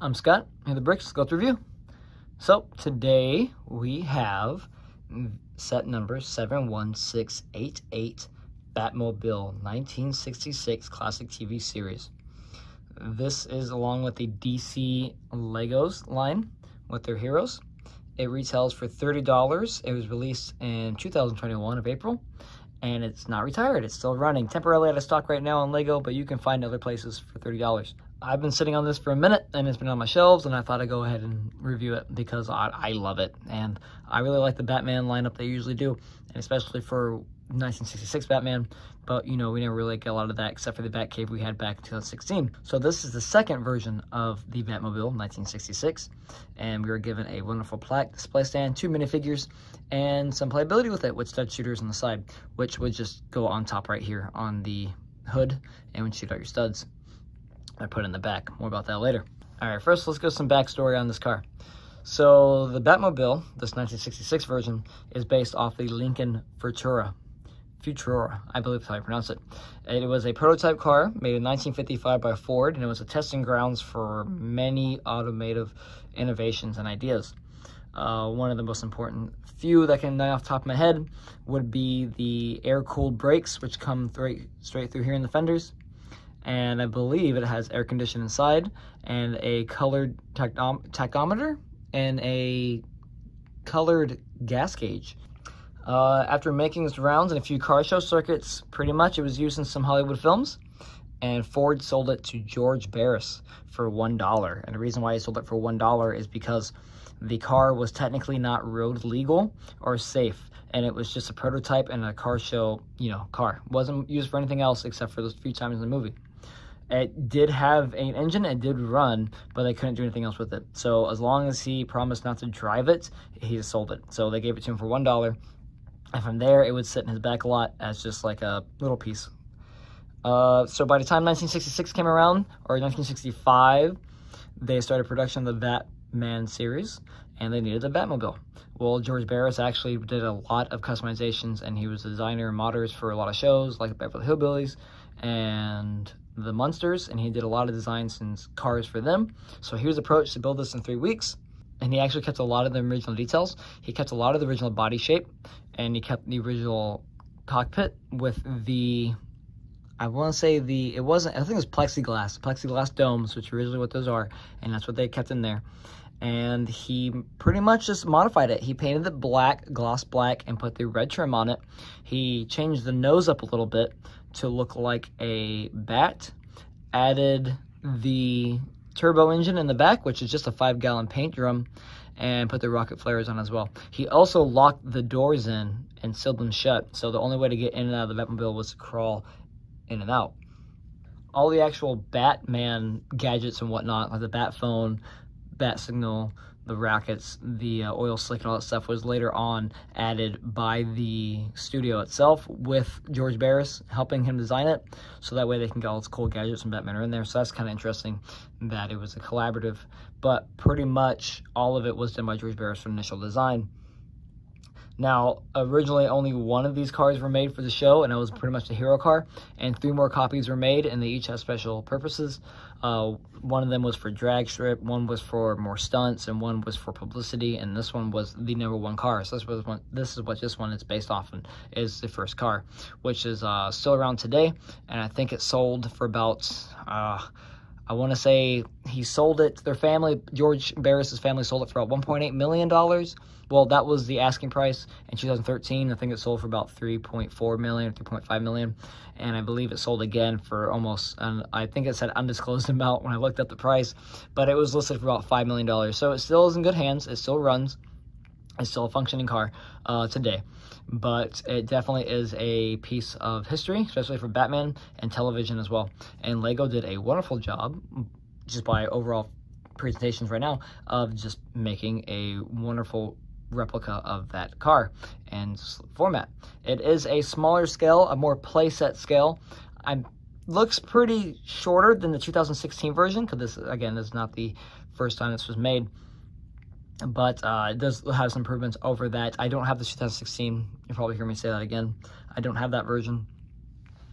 I'm Scott. Here are the bricks. Let's go through review. So today we have set number 71688 Batmobile 1966 classic TV series. This is along with the DC Legos line with their heroes. It retails for $30. It was released in 2021 of April, and it's not retired. It's still running. Temporarily out of stock right now on Lego, but you can find other places for $30. I've been sitting on this for a minute, and it's been on my shelves, and I thought I'd go ahead and review it because I love it. And I really like the Batman lineup they usually do, and especially for 1966 Batman. But, you know, we never really get a lot of that except for the Batcave we had back in 2016. So this is the second version of the Batmobile 1966, and we were given a wonderful plaque, display stand, 2 minifigures, and some playability with it with stud shooters on the side, which would just go on top right here on the hood and would shoot out your studs. I put in the back. More about that later. All right, first let's go some backstory on this car. So the Batmobile, this 1966 version, is based off the Lincoln Futura, I believe that's how I pronounce it. It was a prototype car made in 1955 by Ford, and it was a testing grounds for many automotive innovations and ideas. One of the most important few that can name off the top of my head would be the air-cooled brakes, which come straight through here in the fenders. And I believe it has air conditioning inside and a colored tachometer and a colored gas gauge. After making its rounds in a few car show circuits, pretty much it was used in some Hollywood films, and Ford sold it to George Barris for $1. And the reason why he sold it for $1 is because the car was technically not road legal or safe, and it was just a prototype and a car show, car. It wasn't used for anything else except for those few times in the movie. It did have an engine, it did run, but they couldn't do anything else with it. So as long as he promised not to drive it, he just sold it. So they gave it to him for $1, and from there it would sit in his back lot as just like a little piece. So by the time 1966 came around, or 1965, they started production of the Batman series, and they needed a Batmobile. Well, George Barris actually did a lot of customizations, and he was the designer and modders for a lot of shows like Beverly Hillbillies and the Munsters, and he did a lot of designs and cars for them. So he was approached to build this in 3 weeks, and he actually kept a lot of the original details. He kept a lot of the original body shape, and he kept the original cockpit with the, I think it was plexiglass domes, which are originally what those are, and that's what they kept in there. And he pretty much just modified it. He painted it black, gloss black, and put the red trim on it. He changed the nose up a little bit to look like a bat, added the turbo engine in the back, which is just a 5-gallon paint drum, and put the rocket flares on as well. He also locked the doors in and sealed them shut, so the only way to get in and out of the Batmobile was to crawl in and out. All the actual Batman gadgets and whatnot, like the Bat phone, Bat signal, the rockets, the oil slick, and all that stuff was later on added by the studio itself, with George Barris helping him design it, so that way they can get all its cool gadgets and Batman are in there. So that's kind of interesting that it was a collaborative, but pretty much all of it was done by George Barris for initial design. Now, originally only one of these cars were made for the show, and it was pretty much the hero car, and 3 more copies were made, and they each have special purposes. One of them was for drag strip, one was for more stunts, and one was for publicity, and this one was the #1 car. So this is what this one is based off of, is the first car, which is still around today, and I think it sold for about, I want to say he sold it to their family. George Barris's family sold it for about $1.8 million. Well, that was the asking price in 2013. I think it sold for about $3.4 million, $3.5 million. And I believe it sold again for almost, I think it said undisclosed amount when I looked up the price, but it was listed for about $5 million. So it still is in good hands. It still runs. It's still a functioning car today. But it definitely is a piece of history, especially for Batman and television as well. And Lego did a wonderful job, just by overall presentations right now, of just making a wonderful replica of that car and format. It is a smaller scale, a more playset scale. Looks pretty shorter than the 2016 version, because this, again, is not the first time this was made. But it does have some improvements over that. I don't have the 2016. You'll probably hear me say that again. I don't have that version.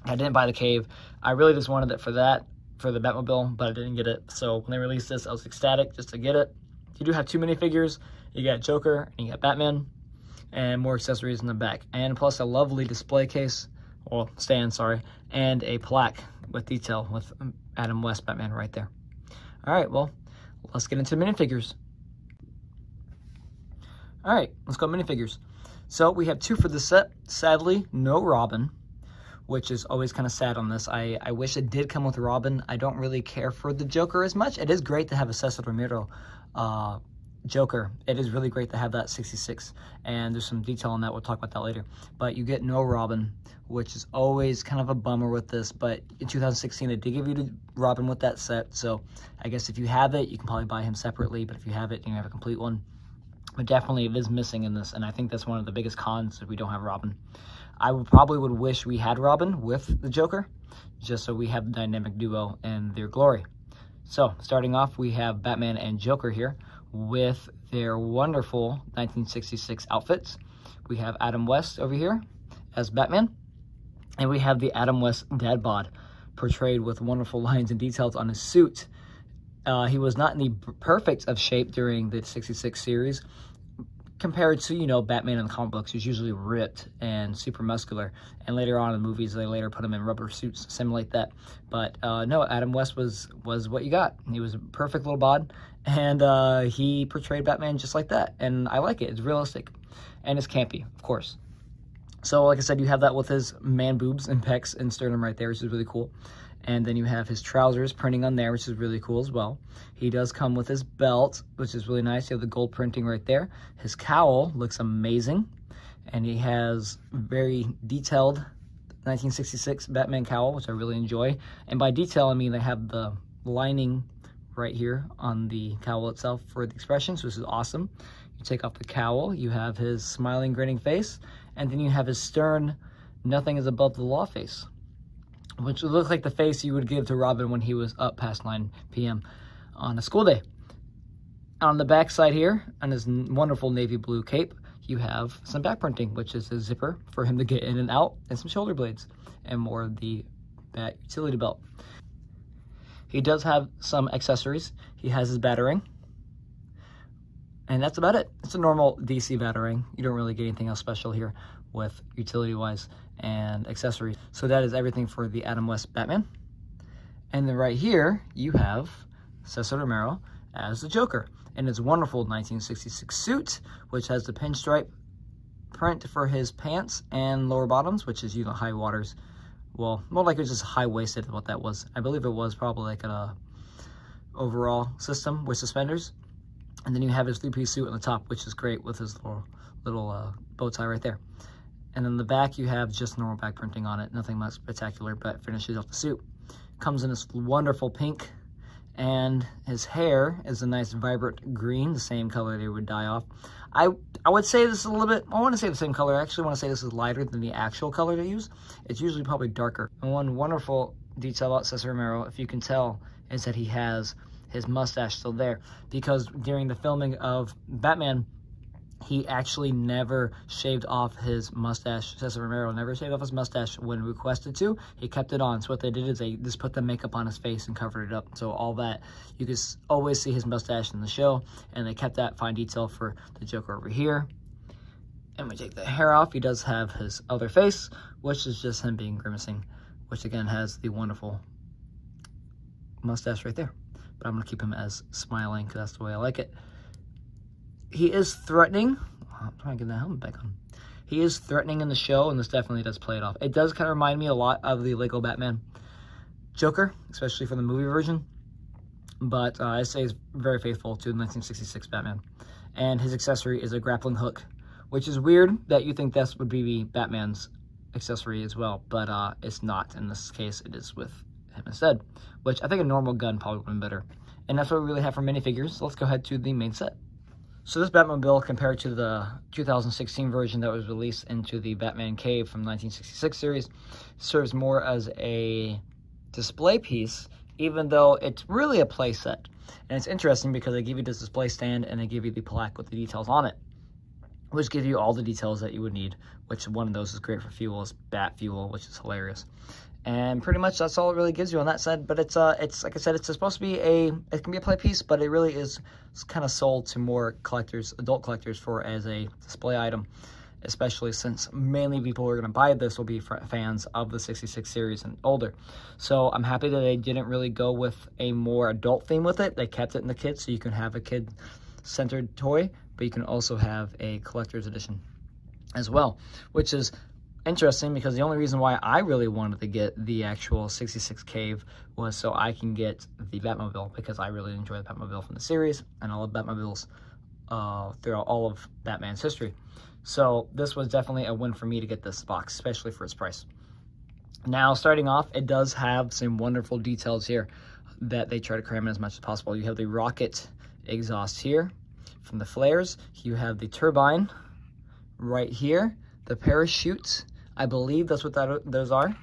I didn't buy the Cave. I really just wanted it for that. for the Batmobile, but I didn't get it. So when they released this, I was ecstatic just to get it. You do have 2 minifigures. You got Joker and you got Batman, and more accessories in the back. And plus a lovely display case, well, stand, sorry, and a plaque with detail with Adam West Batman right there. All right, well, let's get into minifigures. All right, let's go minifigures. So we have 2 for the set. Sadly, no Robin, which is always kind of sad on this. I wish it did come with Robin. I don't really care for the Joker as much. It is great to have a Cesar Romero Joker. It is really great to have that 66, and there's some detail on that. We'll talk about that later. But you get no Robin, which is always kind of a bummer with this. But in 2016, they did give you the Robin with that set, so I guess if you have it, you can probably buy him separately. But if you have it, you have a complete one. But definitely it is missing in this, and I think that's one of the biggest cons if we don't have Robin. I probably would wish we had Robin with the Joker, just so we have the dynamic duo and their glory. So, starting off, we have Batman and Joker here with their wonderful 1966 outfits. We have Adam West over here as Batman, and we have the Adam West dad bod portrayed with wonderful lines and details on his suit. He was not in the perfect of shape during the 66 series, compared to, you know, Batman in the comic books, who's usually ripped and super muscular. And later on in the movies, they later put him in rubber suits to simulate that. But no, Adam West was what you got. He was a perfect little bod, and he portrayed Batman just like that. And I like it. It's realistic. And it's campy, of course. So, like I said, you have that with his man boobs and pecs and sternum right there, which is really cool. And then you have his trousers printing on there, which is really cool as well. He does come with his belt, which is really nice. You have the gold printing right there. His cowl looks amazing. And he has very detailed 1966 Batman cowl, which I really enjoy. And by detail, I mean they have the lining right here on the cowl itself for the expressions, which is awesome. You take off the cowl, you have his smiling, grinning face, and then you have his stern, nothing is above the law face, which would look like the face you would give to Robin when he was up past 9 p.m. on a school day. On the back side here, on his wonderful navy blue cape, you have some back printing, which is a zipper for him to get in and out, and some shoulder blades, and more of the Bat utility belt. He does have some accessories. He has his Batarang, and that's about it. It's a normal DC Batarang. You don't really get anything else special here with utility-wise and accessories. So that is everything for the Adam West Batman. And then right here, you have Cesar Romero as the Joker in his wonderful 1966 suit, which has the pinstripe print for his pants and lower bottoms, which is, you know, high waters. Well, more like it was just high-waisted is what that was. I believe it was probably like an overall system with suspenders. And then you have his 3-piece suit on the top, which is great with his little bow tie right there. And then the back, you have just normal back printing on it. Nothing much spectacular, but finishes off the suit. Comes in this wonderful pink, and his hair is a nice vibrant green, the same color they would dye off. I would say this is a little bit, I want to say the same color. I actually want to say this is lighter than the actual color they use. It's usually probably darker. And one wonderful detail about Cesar Romero, if you can tell, is that he has his mustache still there, because during the filming of Batman, he actually never shaved off his mustache. Cesar Romero never shaved off his mustache when requested to. He kept it on. So what they did is they just put the makeup on his face and covered it up. So all that, you could always see his mustache in the show, and they kept that fine detail for the Joker over here. And we take the hair off. He does have his other face, which is just him being grimacing, which again has the wonderful mustache right there. But I'm going to keep him as smiling because that's the way I like it. He is threatening. I'm trying to get that helmet back on. He is threatening in the show, and this definitely does play it off. It does kind of remind me a lot of the Lego Batman Joker, especially for the movie version. But I say he's very faithful to the 1966 Batman. And his accessory is a grappling hook, which is weird that you think that would be Batman's accessory as well. But it's not. In this case, it is with him instead, which I think a normal gun probably would have been better. And that's what we really have for minifigures. So let's go ahead to the main set. So this Batmobile, compared to the 2016 version that was released into the Batman Cave from 1966 series, serves more as a display piece, even though it's really a play set. And it's interesting because they give you this display stand and they give you the plaque with the details on it. which give you all the details that you would need, which one of those is great for fuel is Bat Fuel, which is hilarious. And pretty much that's all it really gives you on that side. But it's like I said, it's supposed to be it can be a play piece, but it really is kind of sold to more collectors, adult collectors, as a display item, especially since mainly people who are going to buy this will be fans of the 66 series and older. So I'm happy that they didn't really go with a more adult theme with it. They kept it in the kit, so you can have a kid-centered toy, but you can also have a collector's edition as well, which is interesting because the only reason why I really wanted to get the actual 66 Cave was so I can get the Batmobile, because I really enjoy the Batmobile from the series, and I love Batmobiles throughout all of Batman's history. So this was definitely a win for me to get this box, especially for its price. Now, starting off, it does have some wonderful details here that they try to cram in as much as possible. You have the rocket exhaust here from the flares. You have the turbine right here. The parachute, I believe that's what those are.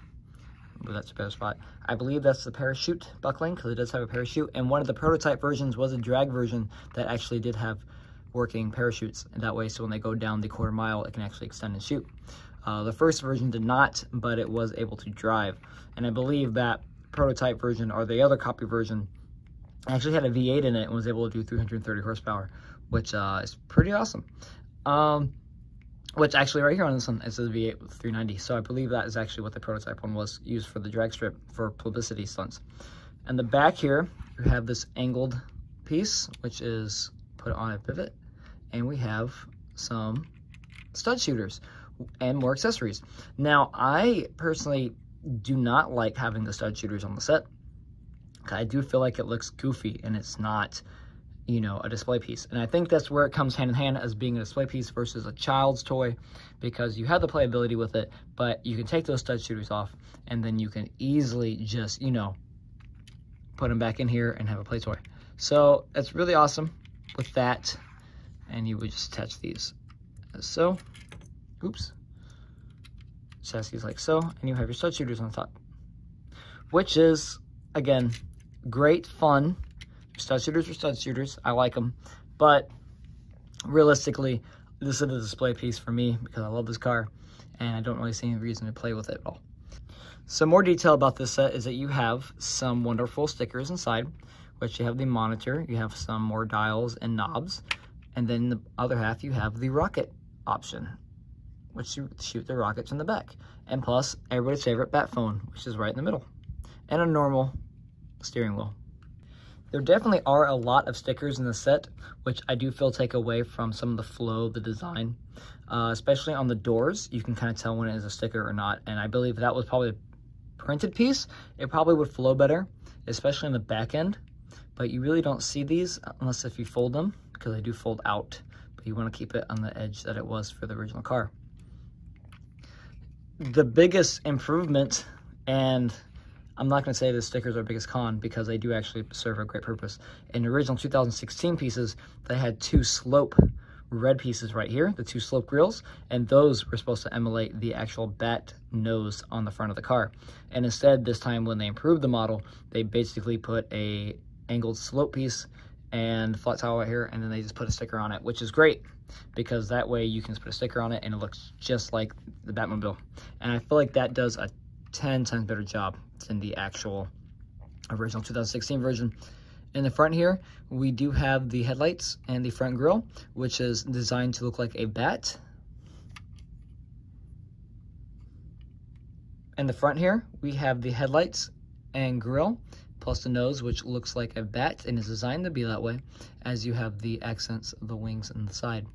But that's a better spot. I believe that's the parachute buckling, because it does have a parachute. And one of the prototype versions was a drag version that actually did have working parachutes. And that way, so when they go down the quarter mile, it can actually extend and shoot. The first version did not, but it was able to drive. And I believe that prototype version, or the other copy version, actually had a V8 in it and was able to do 330 horsepower, which is pretty awesome. Which actually right here on this one, it says V8 with 390. So I believe that is actually what the prototype one was, used for the drag strip for publicity stunts. And the back here, you have this angled piece, which is put on a pivot. And we have some stud shooters and more accessories. Now, I personally do not like having the stud shooters on the set. I do feel like it looks goofy and it's not, you know, a display piece. And I think that's where it comes hand in hand as being a display piece versus a child's toy, because you have the playability with it, but you can take those stud shooters off and then you can easily just, you know, put them back in here and have a play toy. So it's really awesome with that. And you would just attach these as so. Oops. Chassis like so, and you have your stud shooters on top, which is, again, great fun. Stud shooters are stud shooters. I like them, but realistically, this is a display piece for me because I love this car, and I don't really see any reason to play with it at all. Some more detail about this set is that you have some wonderful stickers inside, which you have the monitor, you have some more dials and knobs, and then the other half you have the rocket option, which you shoot the rockets in the back. And plus, everybody's favorite bat phone, which is right in the middle. And a normal steering wheel. There definitely are a lot of stickers in the set, which I do feel take away from some of the flow of the design. Especially on the doors, you can kind of tell when it is a sticker or not. And I believe that was probably a printed piece. It probably would flow better, especially in the back end. But you really don't see these unless if you fold them, because they do fold out. But you want to keep it on the edge that it was for the original car. The biggest improvement, and I'm not going to say the stickers are the biggest con, because they do actually serve a great purpose. In the original 2016 pieces, they had two slope red pieces right here, the two slope grills, and those were supposed to emulate the actual bat nose on the front of the car. And instead, this time when they improved the model, they basically put a angled slope piece and flat tile right here, and then they just put a sticker on it, which is great, because that way you can just put a sticker on it and it looks just like the Batmobile. And I feel like that does a 10 times better job than the actual original 2016 version. In the front here, we do have the headlights and the front grille, which is designed to look like a bat. In the front here, we have the headlights and grille, plus the nose, which looks like a bat and is designed to be that way, as you have the accents of the wings and the side.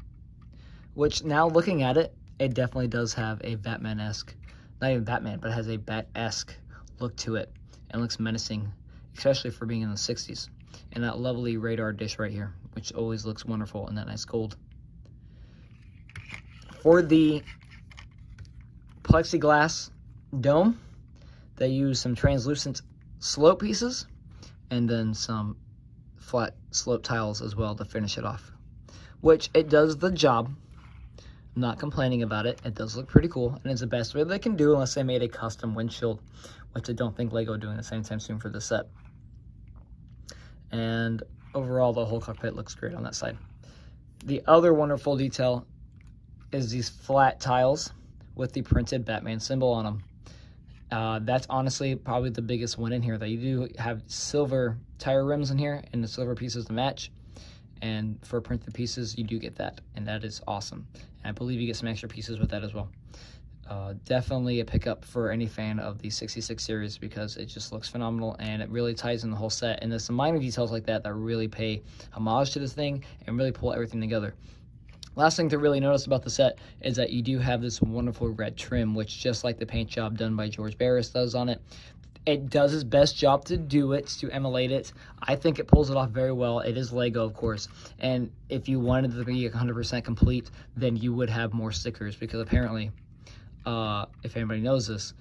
Which, now looking at it, it definitely does have a Batman-esque, not even Batman, but it has a bat-esque look to it, and looks menacing, especially for being in the 60s. And that lovely radar dish right here, which always looks wonderful in that nice gold. For the plexiglass dome, they use some translucent slope pieces and then some flat slope tiles as well to finish it off, which it does the job. I'm not complaining about it. It does look pretty cool, and it's the best way they can do unless they made a custom windshield, which I don't think Lego doing the same time soon for this set. And overall, the whole cockpit looks great on that side. The other wonderful detail is these flat tiles with the printed Batman symbol on them. That's honestly probably the biggest win in here, that you do have silver tire rims in here and the silver pieces to match. And for printed pieces, you do get that, and that is awesome. And I believe you get some extra pieces with that as well. Definitely a pickup for any fan of the 66 series, because it just looks phenomenal and it really ties in the whole set. And there's some minor details like that that really pay homage to this thing and really pull everything together. Last thing to really notice about the set is that you do have this wonderful red trim, which, just like the paint job done by George Barris does on it, it does its best job to do it, to emulate it. I think it pulls it off very well. It is Lego, of course, and if you wanted to be 100% complete, then you would have more stickers, because apparently, if anybody knows this,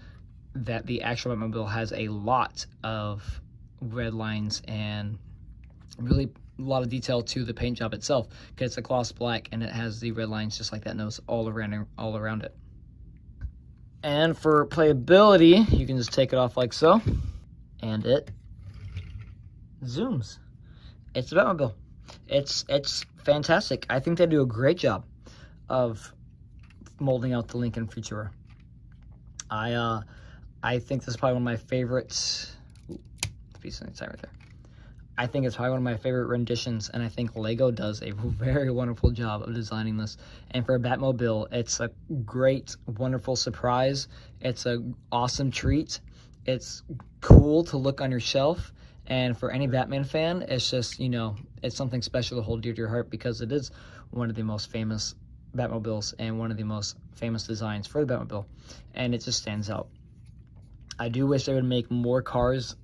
that the actual Batmobile has a lot of red lines and really a lot of detail to the paint job itself, because it's a gloss black and it has the red lines just like that nose all around it. And for playability, you can just take it off like so, and it zooms. It's a Batmobile. It's fantastic. I think they do a great job of molding out the Lincoln Futura. I think this is probably one of my favorites. Piece of inside right there. I think it's probably one of my favorite renditions, and I think Lego does a very wonderful job of designing this. And for a Batmobile, it's a great, wonderful surprise. It's an awesome treat. It's cool to look on your shelf. And for any Batman fan, it's just, you know, it's something special to hold dear to your heart, because it is one of the most famous Batmobiles and one of the most famous designs for the Batmobile. And it just stands out. I do wish they would make more cars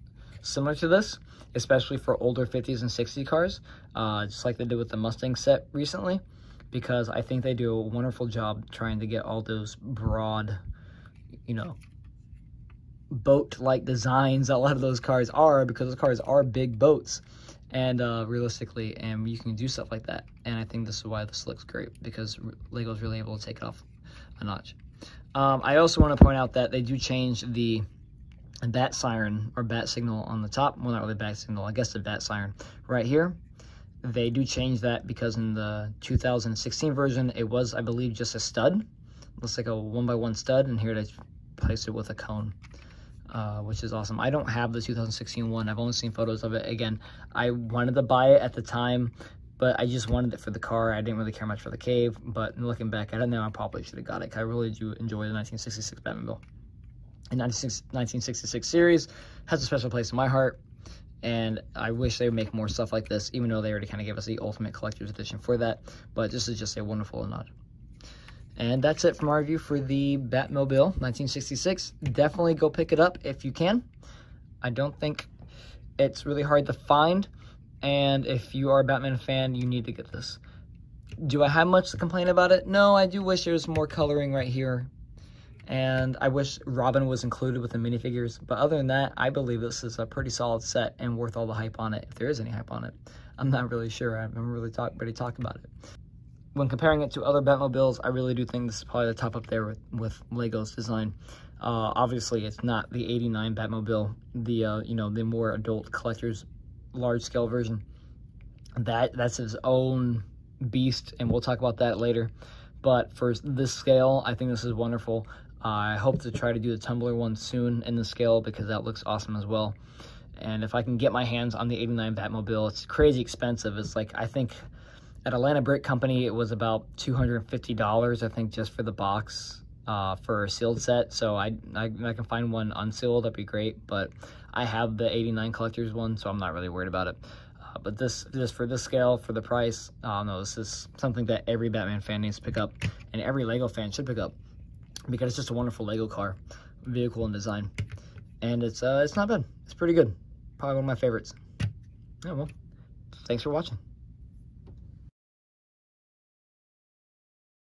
similar to this, especially for older 50s and 60s cars, just like they did with the Mustang set recently, because I think they do a wonderful job trying to get all those broad, you know, boat-like designs that a lot of those cars are, because those cars are big boats, and realistically, and you can do stuff like that. And I think this is why this looks great, because Lego's really able to take it off a notch. I also want to point out that they do change the bat siren or bat signal on the top. Well, not really bat signal, I guess the bat siren right here. They do change that, because in the 2016 version, it was, I believe, just a stud. Looks like a 1x1 stud, and here they place it with a cone, which is awesome. I don't have the 2016 one. I've only seen photos of it. Again, I wanted to buy it at the time, but I just wanted it for the car. I didn't really care much for the cave, but looking back at it now, I probably should have got it, because I really do enjoy the 1966 Batmobile. The 1966 series has a special place in my heart, and I wish they would make more stuff like this, even though they already kind of gave us the Ultimate Collector's Edition for that. But this is just a wonderful nod. And that's it from our review for the Batmobile 1966. Definitely go pick it up if you can. I don't think it's really hard to find, and if you are a Batman fan, you need to get this. Do I have much to complain about it? No, I do wish there was more coloring right here. And I wish Robin was included with the minifigures. But other than that, I believe this is a pretty solid set and worth all the hype on it, if there is any hype on it. I'm not really sure. I haven't really talked about it. When comparing it to other Batmobiles, I really do think this is probably the top up there with Lego's design. Obviously, it's not the '89 Batmobile, the you know, the more adult collector's large-scale version. That's his own beast, and we'll talk about that later. But for this scale, I think this is wonderful. I hope to try to do the tumbler one soon in the scale, because that looks awesome as well. And if I can get my hands on the '89 Batmobile, it's crazy expensive. It's like, I think at Atlanta Brick Company, it was about $250, I think, just for the box for a sealed set. So I can find one unsealed, that'd be great. But I have the '89 collector's one, so I'm not really worried about it. But this for this scale, for the price, no, this is something that every Batman fan needs to pick up, and every Lego fan should pick up, because it's just a wonderful Lego car, vehicle, and design. And it's not bad. It's pretty good. Probably one of my favorites. Yeah, well, thanks for watching.